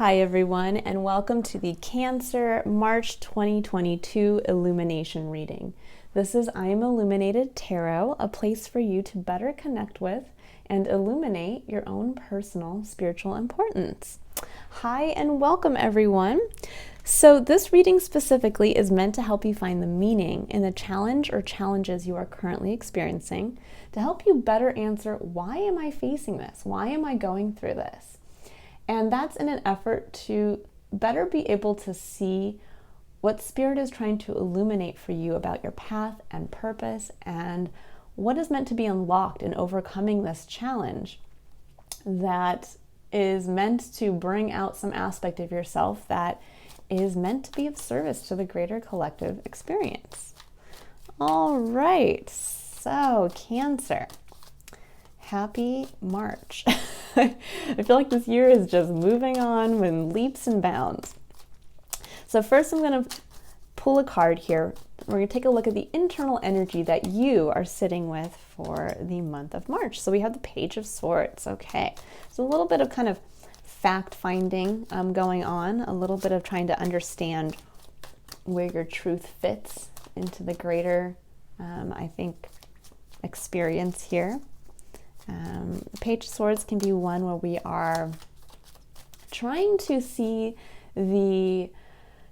Hi everyone, and welcome to the Cancer March 2022 Illumination reading. This is I Am Illuminated Tarot, a place for you to better connect with and illuminate your own personal spiritual importance. Hi and welcome everyone. So this reading specifically is meant to help you find the meaning in the challenge or challenges you are currently experiencing, to help you better answer, why am I facing this? Why am I going through this? And that's in an effort to better be able to see what Spirit is trying to illuminate for you about your path and purpose and what is meant to be unlocked in overcoming this challenge that is meant to bring out some aspect of yourself that is meant to be of service to the greater collective experience. All right, so Cancer. Happy March. I feel like this year is just moving on in leaps and bounds. So first I'm going to pull a card here. We're going to take a look at the internal energy that you are sitting with for the month of March. So we have the Page of Swords. Okay, so a little bit of kind of fact finding going on, a little bit of trying to understand where your truth fits into the greater, I think, experience here. Page of Swords can be one where we are trying to see the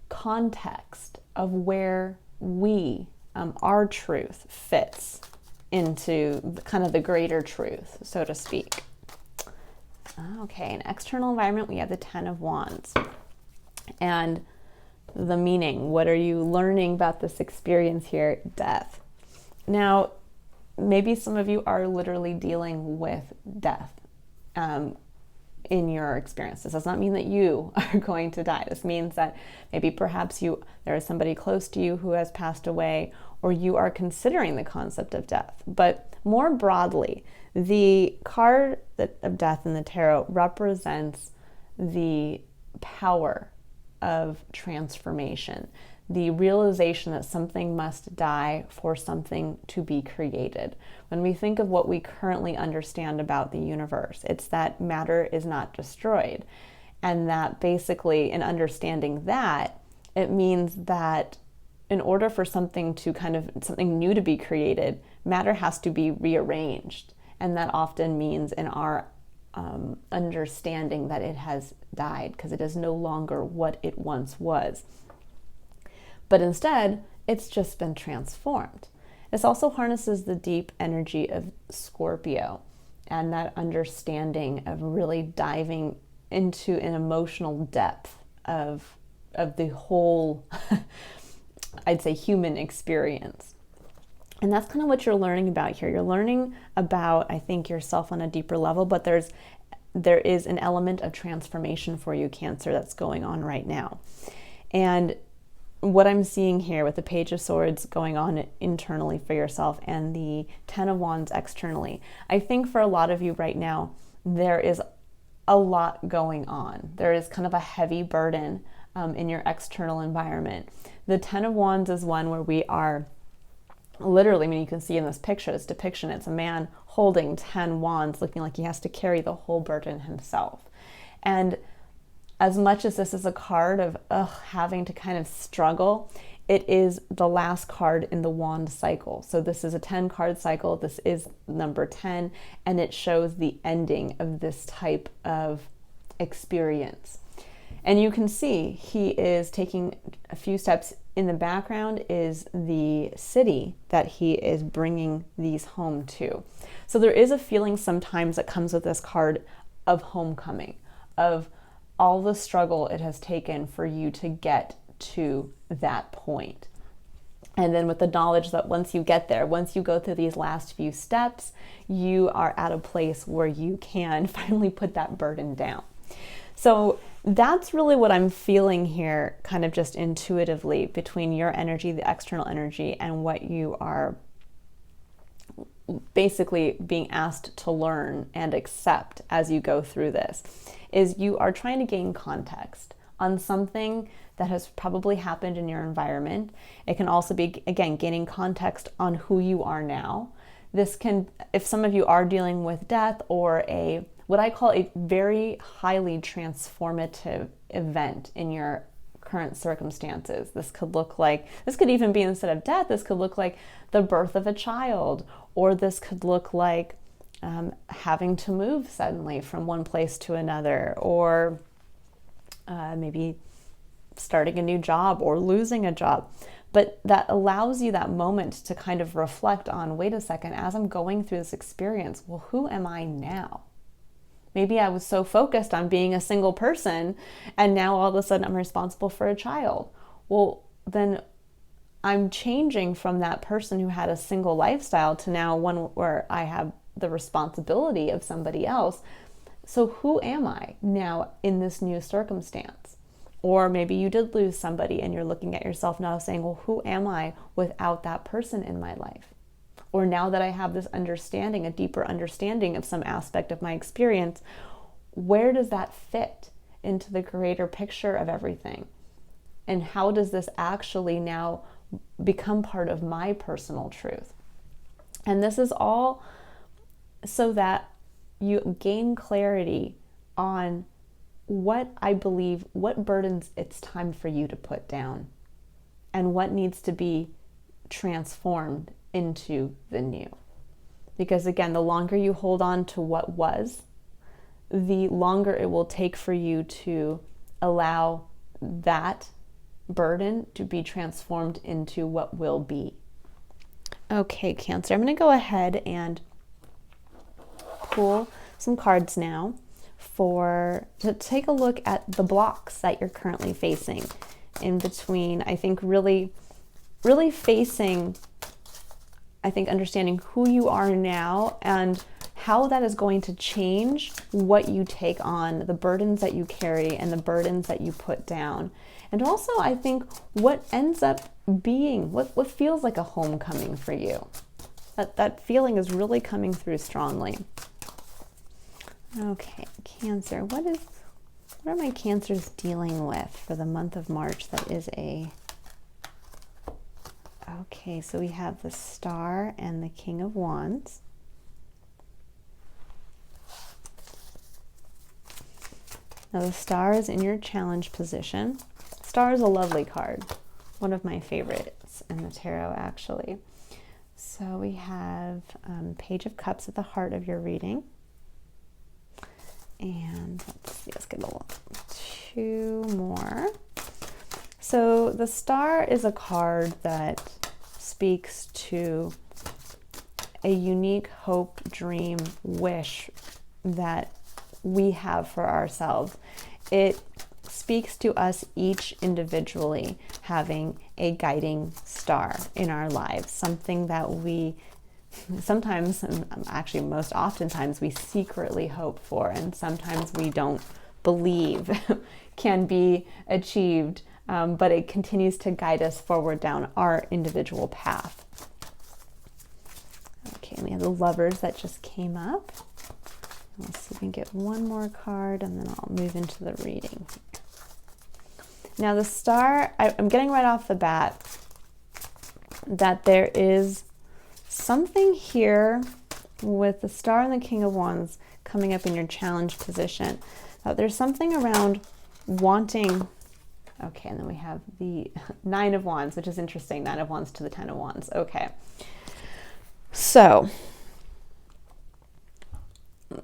context of where we, our truth, fits into kind of the greater truth, so to speak. Okay, in external environment, we have the Ten of Wands. And the meaning, what are you learning about this experience here? Death. Now, maybe some of you are literally dealing with death in your experience. This does not mean that you are going to die. This means that maybe perhaps there is somebody close to you who has passed away, or you are considering the concept of death. But more broadly, the card of death in the tarot represents the power of transformation, the realization that something must die for something to be created. When we think of what we currently understand about the universe, it's that matter is not destroyed. And that basically, in understanding that, it means that in order for something new to be created, matter has to be rearranged. And that often means in our understanding that it has died, because it is no longer what it once was. But instead, it's just been transformed. This also harnesses the deep energy of Scorpio and that understanding of really diving into an emotional depth of the whole, I'd say, human experience. And that's kind of what you're learning about here. You're learning about, I think, yourself on a deeper level, but there is an element of transformation for you, Cancer, that's going on right now. And what I'm seeing here with the Page of Swords going on internally for yourself and the Ten of Wands externally, I think for a lot of you right now, there is a lot going on. There is kind of a heavy burden in your external environment. The Ten of Wands is one where we are literally, I mean, you can see in this picture, this depiction, it's a man holding 10 wands, looking like he has to carry the whole burden himself. And as much as this is a card of having to kind of struggle, it is the last card in the wand cycle. So this is a 10 card cycle. This is number 10, and it shows the ending of this type of experience. And you can see he is taking a few steps. In the background is the city that he is bringing these home to. So there is a feeling sometimes that comes with this card of homecoming, of all the struggle it has taken for you to get to that point. And then with the knowledge that once you get there, once you go through these last few steps, you are at a place where you can finally put that burden down. So that's really what I'm feeling here, kind of just intuitively, between your energy, the external energy, and what you are basically being asked to learn and accept as you go through this, is you are trying to gain context on something that has probably happened in your environment. It can also be, again, gaining context on who you are now. This can, if some of you are dealing with death or a what I call a very highly transformative event in your current circumstances. This could even be, instead of death, this could look like the birth of a child, or this could look like having to move suddenly from one place to another, or maybe starting a new job or losing a job. But that allows you that moment to kind of reflect on, wait a second, as I'm going through this experience, well, who am I now? Maybe I was so focused on being a single person, and now all of a sudden I'm responsible for a child. Well, then I'm changing from that person who had a single lifestyle to now one where I have the responsibility of somebody else. So who am I now in this new circumstance? Or maybe you did lose somebody and you're looking at yourself now saying, well, who am I without that person in my life? Or now that I have this understanding, a deeper understanding of some aspect of my experience, where does that fit into the greater picture of everything? And how does this actually now become part of my personal truth? And this is all so that you gain clarity on what I believe, what burdens it's time for you to put down, and what needs to be transformed into the new. Because again, the longer you hold on to what was, the longer it will take for you to allow that burden to be transformed into what will be. Okay, Cancer, I'm going to go ahead and pull some cards now to take a look at the blocks that you're currently facing in between. I think really facing, understanding who you are now and how that is going to change what you take on, the burdens that you carry and the burdens that you put down. And also, I think what ends up being, what feels like a homecoming for you. That feeling is really coming through strongly. Okay, Cancer, what are my Cancers dealing with for the month of March? Okay, so we have the Star and the King of Wands. Now the Star is in your challenge position. Star is a lovely card, one of my favorites in the tarot, actually. So we have Page of Cups at the heart of your reading. And let's see, let's get two more. So the Star is a card that speaks to a unique hope, dream, wish that we have for ourselves. It speaks to us each individually having a guiding star in our lives, something that we sometimes, and actually most oftentimes, we secretly hope for, and sometimes we don't believe can be achieved, but it continues to guide us forward down our individual path. Okay, and we have the Lovers that just came up. Let's see if we can get one more card, and then I'll move into the reading. Now the Star, I'm getting right off the bat that there is something here with the Star and the King of Wands coming up in your challenge position. There's something around wanting, okay, and then we have the Nine of Wands, which is interesting, Nine of Wands to the Ten of Wands. Okay, so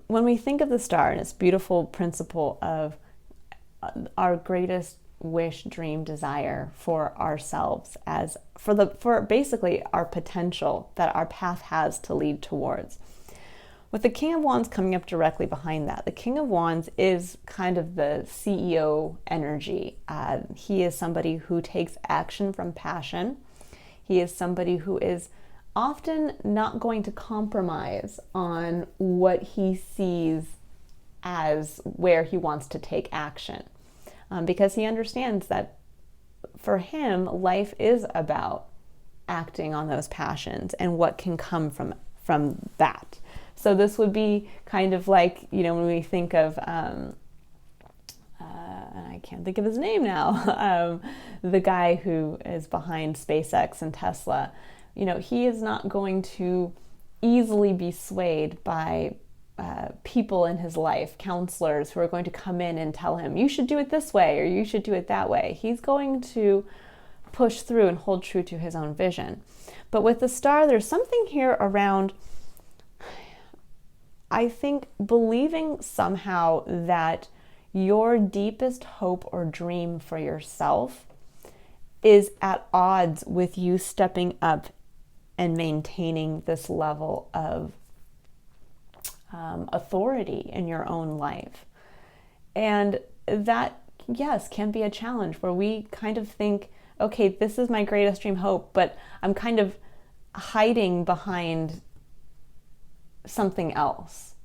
when we think of the Star and its beautiful principle of our greatest wish, dream, desire for ourselves, as for basically our potential that our path has to lead towards. With the King of Wands coming up directly behind that, the King of Wands is kind of the CEO energy. He is somebody who takes action from passion. He is somebody who is often not going to compromise on what he sees as where he wants to take action. Because he understands that for him, life is about acting on those passions and what can come from that. So this would be kind of like, when we think of, and I can't think of his name now, the guy who is behind SpaceX and Tesla. He is not going to easily be swayed by people in his life, counselors who are going to come in and tell him, you should do it this way or you should do it that way. He's going to push through and hold true to his own vision. But with the star, there's something here around, I think, believing somehow that your deepest hope or dream for yourself is at odds with you stepping up and maintaining this level of authority in your own life. And that, yes, can be a challenge where we kind of think, okay, this is my greatest dream hope, but I'm kind of hiding behind something else.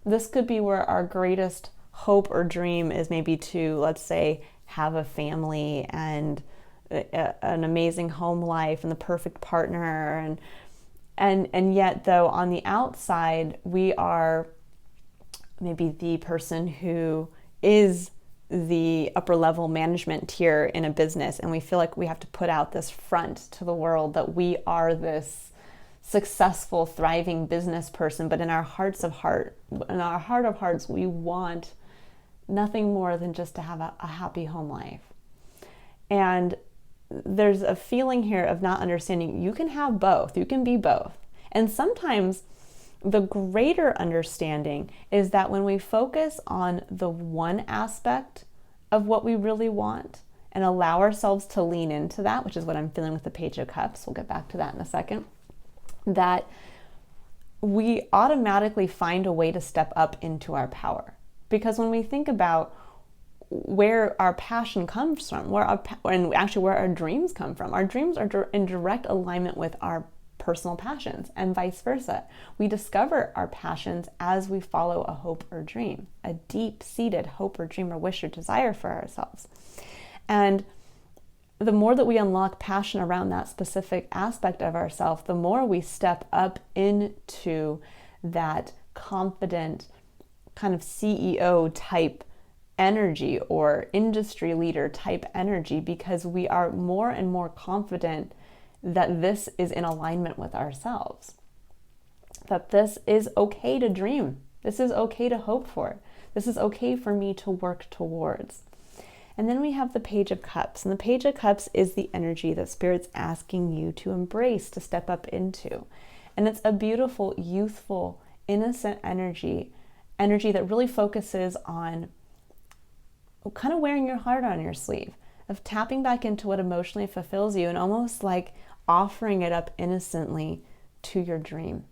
This could be where our greatest hope or dream is maybe to, let's say, have a family and an amazing home life and the perfect partner, and yet, though, on the outside we are maybe the person who is the upper level management tier in a business, and we feel like we have to put out this front to the world that we are this successful, thriving business person, but in our heart of hearts, we want nothing more than just to have a happy home life. And there's a feeling here of not understanding you can have both, you can be both. And sometimes the greater understanding is that when we focus on the one aspect of what we really want and allow ourselves to lean into that, which is what I'm feeling with the Page of Cups, we'll get back to that in a second, that we automatically find a way to step up into our power. Because when we think about where our passion comes from, where our dreams come from, our dreams are in direct alignment with our personal passions, and vice versa. We discover our passions as we follow a hope or dream, a deep-seated hope or dream or wish or desire for ourselves. And the more that we unlock passion around that specific aspect of ourselves, the more we step up into that confident kind of CEO type energy or industry leader type energy, because we are more and more confident that this is in alignment with ourselves, that this is okay to dream, this is okay to hope for, this is okay for me to work towards. And then we have the Page of Cups, and the Page of Cups is the energy that Spirit's asking you to embrace, to step up into. And it's a beautiful, youthful, innocent energy that really focuses on kind of wearing your heart on your sleeve, of tapping back into what emotionally fulfills you and almost like offering it up innocently to your dream.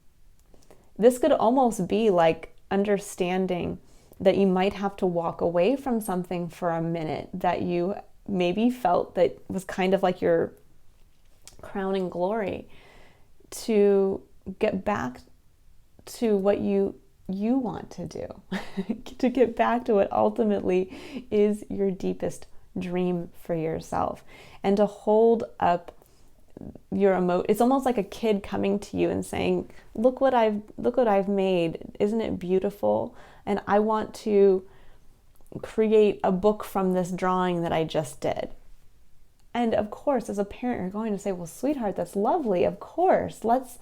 This could almost be like understanding that you might have to walk away from something for a minute that you maybe felt that was kind of like your crowning glory, to get back to what you want to do, to get back to what ultimately is your deepest dream for yourself, and to hold up your it's almost like a kid coming to you and saying, look what I've made, isn't it beautiful? And I want to create a book from this drawing that I just did. And of course, as a parent, you're going to say, well, sweetheart, that's lovely. Of course, let's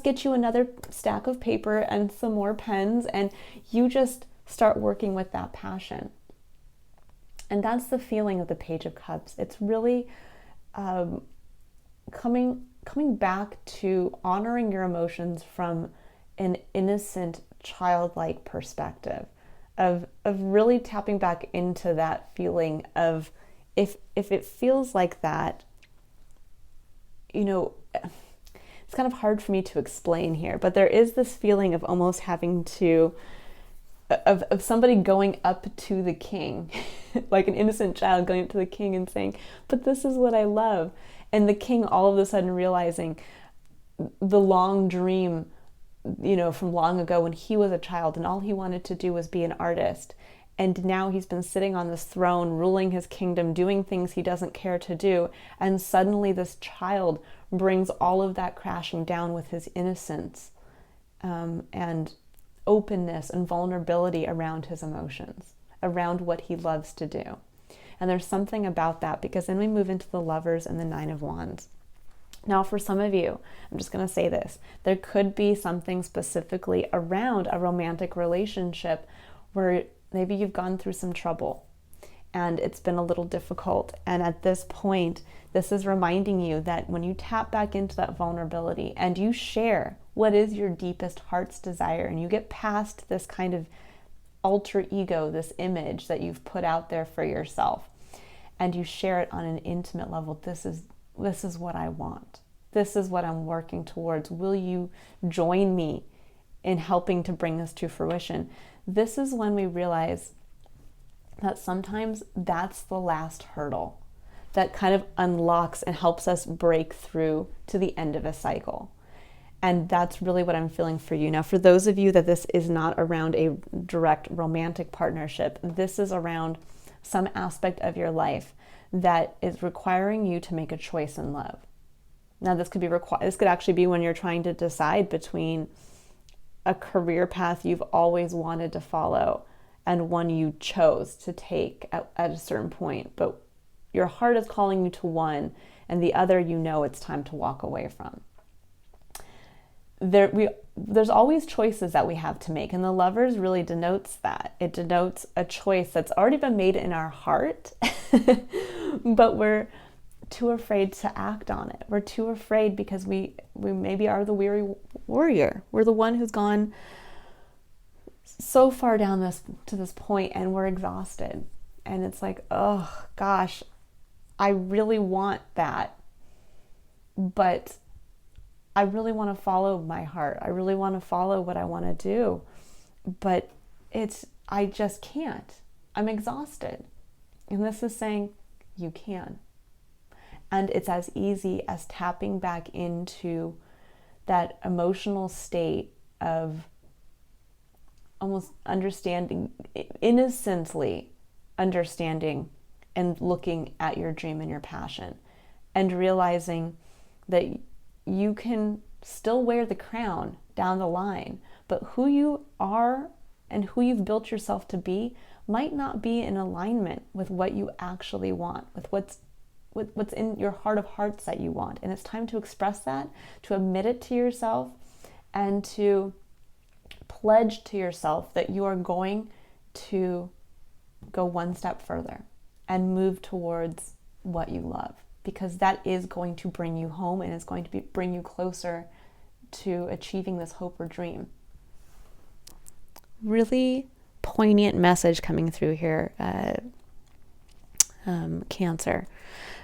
get you another stack of paper and some more pens, and you just start working with that passion. And that's the feeling of the Page of Cups. It's really coming back to honoring your emotions from an innocent, childlike perspective, of really tapping back into that feeling of, if it feels like that, it's kind of hard for me to explain here, but there is this feeling of almost having to, of somebody going up to the king, like an innocent child going up to the king and saying, but this is what I love. And the king all of a sudden realizing the long dream, from long ago when he was a child and all he wanted to do was be an artist. And now he's been sitting on this throne, ruling his kingdom, doing things he doesn't care to do. And suddenly this child brings all of that crashing down with his innocence and openness and vulnerability around his emotions, around what he loves to do. And there's something about that, because then we move into the Lovers and the Nine of Wands. Now, for some of you, I'm just going to say this, there could be something specifically around a romantic relationship where maybe you've gone through some trouble and it's been a little difficult. And at this point, this is reminding you that when you tap back into that vulnerability and you share what is your deepest heart's desire, and you get past this kind of alter ego, this image that you've put out there for yourself, and you share it on an intimate level, this is what I want. This is what I'm working towards. Will you join me in helping to bring this to fruition? This is when we realize that sometimes that's the last hurdle that kind of unlocks and helps us break through to the end of a cycle. And that's really what I'm feeling for you. Now, for those of you that this is not around a direct romantic partnership, this is around some aspect of your life that is requiring you to make a choice in love. Now, this could actually be when you're trying to decide between a career path you've always wanted to follow and one you chose to take at a certain point, but your heart is calling you to one, and the other, it's time to walk away from. There's always choices that we have to make, and the Lovers really denotes that. It denotes a choice that's already been made in our heart, but we're too afraid to act on it. We're too afraid because we maybe are the weary warrior. We're the one who's gone so far down to this point, and we're exhausted. And it's like, oh gosh, I really want that, but I really want to follow my heart. I really want to follow what I want to do, but I just can't. I'm exhausted. And this is saying you can. And it's as easy as tapping back into that emotional state of almost understanding, innocently understanding and looking at your dream and your passion, and realizing that you can still wear the crown down the line, but who you are and who you've built yourself to be might not be in alignment with what you actually want, with what's in your heart of hearts that you want. And it's time to express that, to admit it to yourself, and to pledge to yourself that you are going to go one step further and move towards what you love, because that is going to bring you home and is going to bring you closer to achieving this hope or dream. Really poignant message coming through here, Cancer.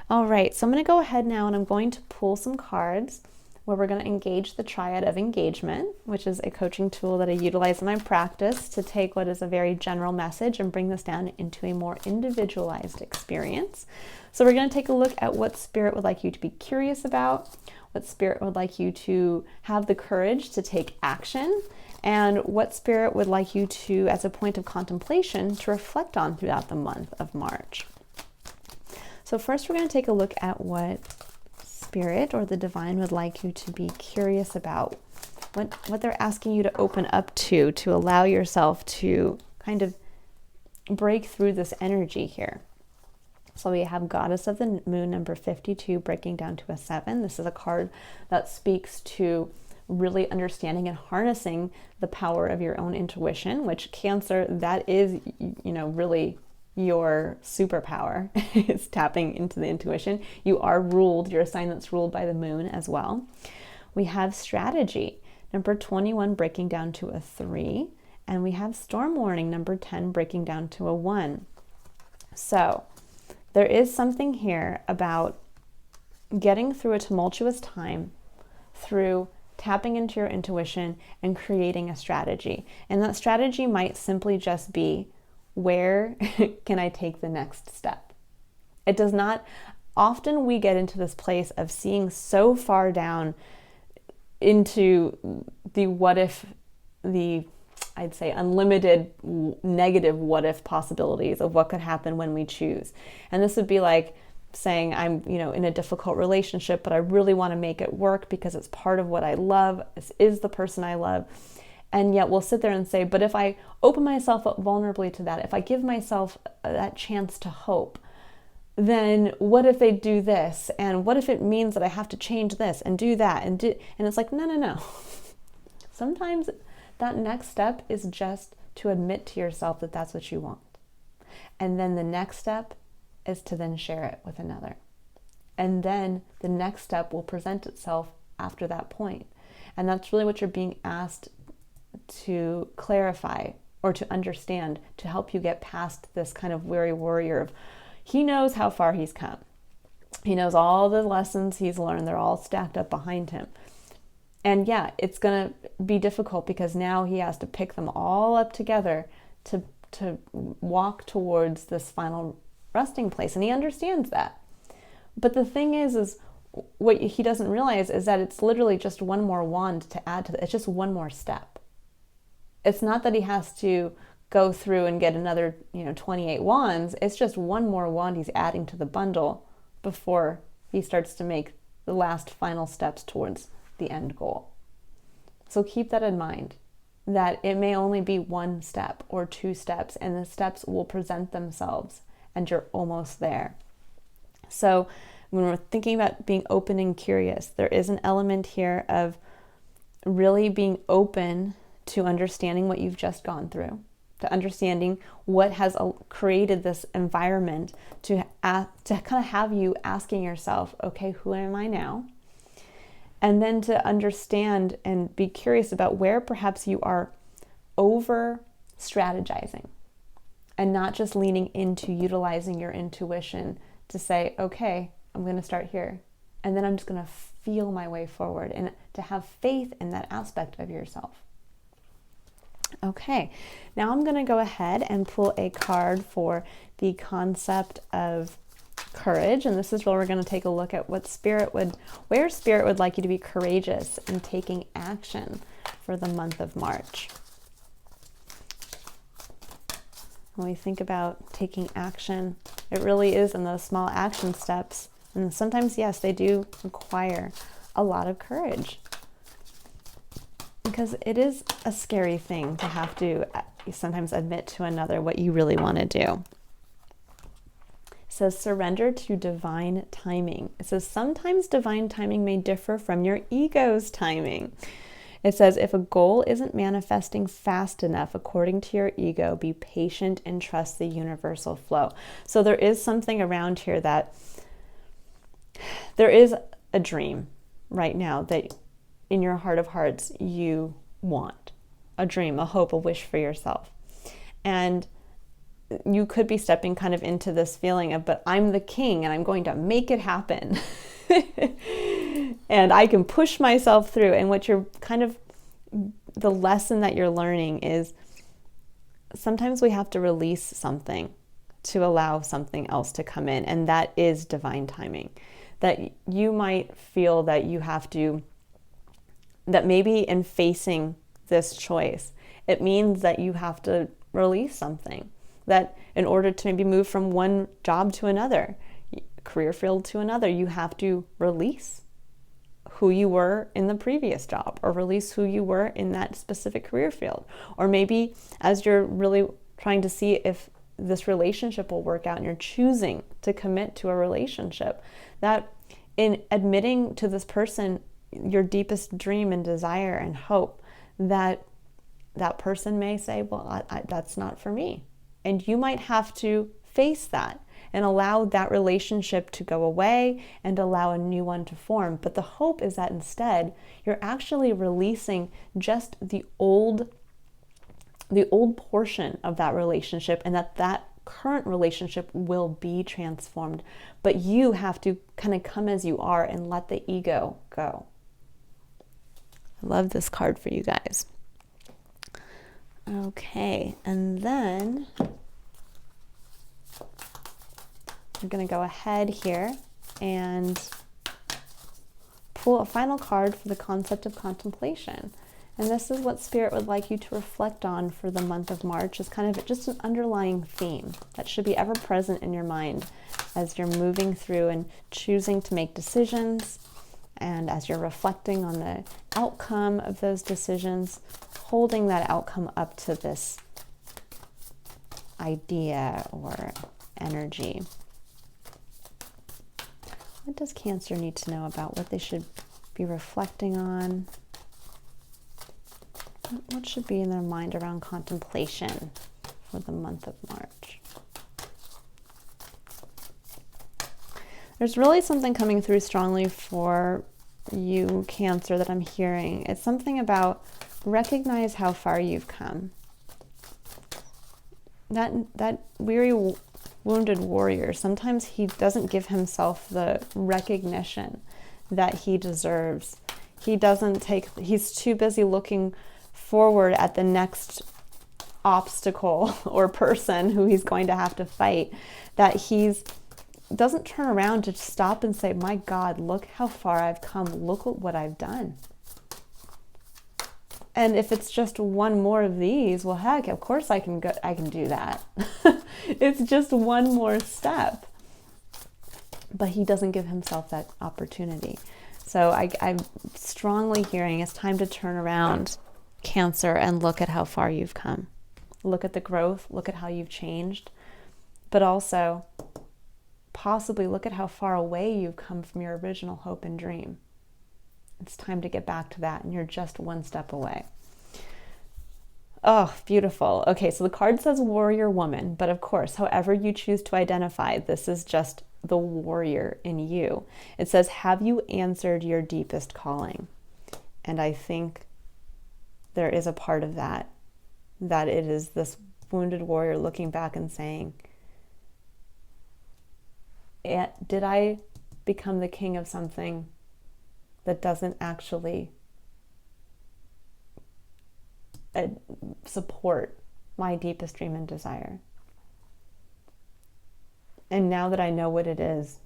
All right, so I'm going to go ahead now and I'm going to pull some cards where we're going to engage the Triad of Engagement, which is a coaching tool that I utilize in my practice to take what is a very general message and bring this down into a more individualized experience. So we're going to take a look at what Spirit would like you to be curious about, what Spirit would like you to have the courage to take action, and what Spirit would like you to, as a point of contemplation, to reflect on throughout the month of March. So first we're going to take a look at what Spirit or the Divine would like you to be curious about, what they're asking you to open up to allow yourself to kind of break through this energy here. So we have Goddess of the Moon, number 52, breaking down to a 7. This is a card that speaks to really understanding and harnessing the power of your own intuition, which Cancer, that is, really your superpower is tapping into the intuition. You're a sign that's ruled by the moon as well. We have Strategy, number 21, breaking down to a 3. And we have Storm Warning, number 10, breaking down to a 1. So there is something here about getting through a tumultuous time through tapping into your intuition and creating a strategy. And that strategy might simply just be, where can I take the next step? It does not, often we get into this place of seeing so far down into the what if, I'd say unlimited negative what if possibilities of what could happen when we choose. And this would be like saying, I'm, in a difficult relationship, but I really want to make it work because it's part of what I love. This is the person I love. And yet we'll sit there and say, but if I open myself up vulnerably to that, if I give myself that chance to hope, then what if they do this? And what if it means that I have to change this and do that? And it's like, no. Sometimes that next step is just to admit to yourself that that's what you want. And then the next step is to then share it with another. And then the next step will present itself after that point. And that's really what you're being asked to clarify or to understand, to help you get past this kind of weary warrior of, he knows how far he's come. He knows all the lessons he's learned. They're all stacked up behind him. And yeah, it's going to be difficult because now he has to pick them all up together to walk towards this final resting place. And he understands that. But the thing is what he doesn't realize is that it's literally just one more wand to add to it. It's just one more step. It's not that he has to go through and get another, 28 wands. It's just one more wand he's adding to the bundle before he starts to make the last final steps towards the end goal. So keep that in mind, that it may only be one step or two steps, and the steps will present themselves and you're almost there. So when we're thinking about being open and curious, there is an element here of really being open to understanding what you've just gone through, to understanding what has created this environment to kind of have you asking yourself, okay, who am I now? And then to understand and be curious about where perhaps you are over strategizing and not just leaning into utilizing your intuition to say, okay, I'm going to start here. And then I'm just going to feel my way forward and to have faith in that aspect of yourself. Okay, now I'm going to go ahead and pull a card for the concept of courage. And this is where we're going to take a look at where Spirit would like you to be courageous in taking action for the month of March. When we think about taking action, it really is in those small action steps. And sometimes, yes, they do require a lot of courage. Because it is a scary thing to have to sometimes admit to another what you really want to do. It says, surrender to divine timing. It says, sometimes divine timing may differ from your ego's timing. It says, if a goal isn't manifesting fast enough according to your ego, be patient and trust the universal flow. So there is something around here that there is a dream right now that in your heart of hearts you want. A dream, a hope, a wish for yourself. And you could be stepping kind of into this feeling of, but I'm the king and I'm going to make it happen. And I can push myself through. And what you're kind of, the lesson that you're learning is sometimes we have to release something to allow something else to come in. And that is divine timing. That you might feel that you have to, that maybe in facing this choice, it means that you have to release something. That in order to maybe move from one job to another, career field to another, you have to release who you were in the previous job, or release who you were in that specific career field. Or maybe as you're really trying to see if this relationship will work out and you're choosing to commit to a relationship, that in admitting to this person your deepest dream and desire and hope, that person may say, well, that's not for me. And you might have to face that and allow that relationship to go away and allow a new one to form. But the hope is that instead, you're actually releasing just the old portion of that relationship, and that current relationship will be transformed. But you have to kind of come as you are and let the ego go. I love this card for you guys. Okay, and then I'm going to go ahead here and pull a final card for the concept of contemplation. And this is what Spirit would like you to reflect on for the month of March, is kind of just an underlying theme that should be ever present in your mind as you're moving through and choosing to make decisions, and as you're reflecting on the outcome of those decisions, holding that outcome up to this idea or energy. What does Cancer need to know about what they should be reflecting on? What should be in their mind around contemplation for the month of March? There's really something coming through strongly for you, Cancer, that I'm hearing. It's something about recognize how far you've come. That weary, wounded warrior, sometimes he doesn't give himself the recognition that he deserves. He's too busy looking forward at the next obstacle or person who he's going to have to fight, that doesn't turn around to stop and say, my God, look how far I've come. Look at what I've done. And if it's just one more of these, well, heck, of course I can do that. It's just one more step. But he doesn't give himself that opportunity. So I'm strongly hearing it's time to turn around, Cancer, and look at how far you've come. Look at the growth, look at how you've changed, but also possibly look at how far away you've come from your original hope and dream. It's time to get back to that, and you're just one step away. Oh, beautiful. Okay, so the card says warrior woman, but of course, however you choose to identify, this is just the warrior in you. It says, have you answered your deepest calling? And I think there is a part of that it is this wounded warrior looking back and saying, did I become the king of something that doesn't actually support my deepest dream and desire? And now that I know what it is,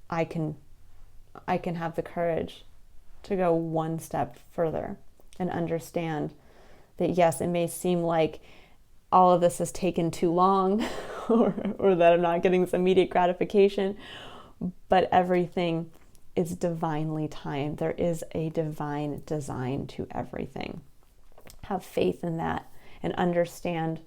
I can have the courage to go one step further and understand that, yes, it may seem like all of this has taken too long or that I'm not getting some immediate gratification, but everything is divinely timed. There is a divine design to everything. Have faith in that and understand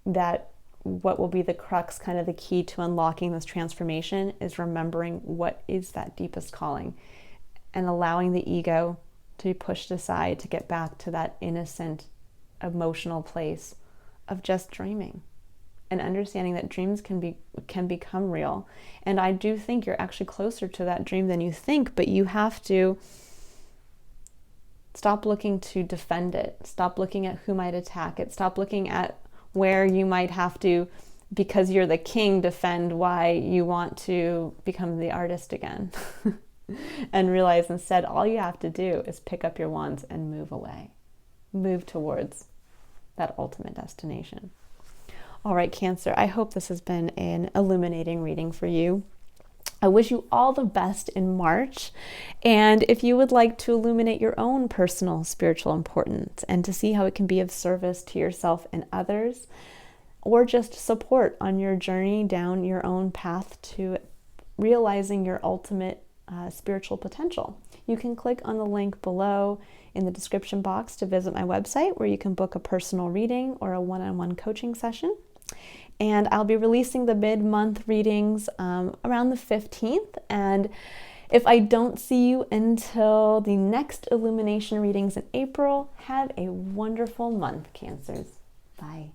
that what will be the crux, kind of the key to unlocking this transformation, is remembering what is that deepest calling and allowing the ego to be pushed aside to get back to that innocent, emotional place of just dreaming and understanding that dreams can become real. And I do think you're actually closer to that dream than you think, but you have to stop looking to defend it. Stop looking at who might attack it. Stop looking at where you might have to, because you're the king, defend why you want to become the artist again. And realize instead all you have to do is pick up your wands and move away. Move towards that ultimate destination. All right, Cancer, I hope this has been an illuminating reading for you. I wish you all the best in March. And if you would like to illuminate your own personal spiritual importance and to see how it can be of service to yourself and others, or just support on your journey down your own path to realizing your ultimate spiritual potential, you can click on the link below in the description box to visit my website, where you can book a personal reading or a one-on-one coaching session. And I'll be releasing the mid-month readings around the 15th. And if I don't see you until the next illumination readings in April, have a wonderful month, Cancers. Bye.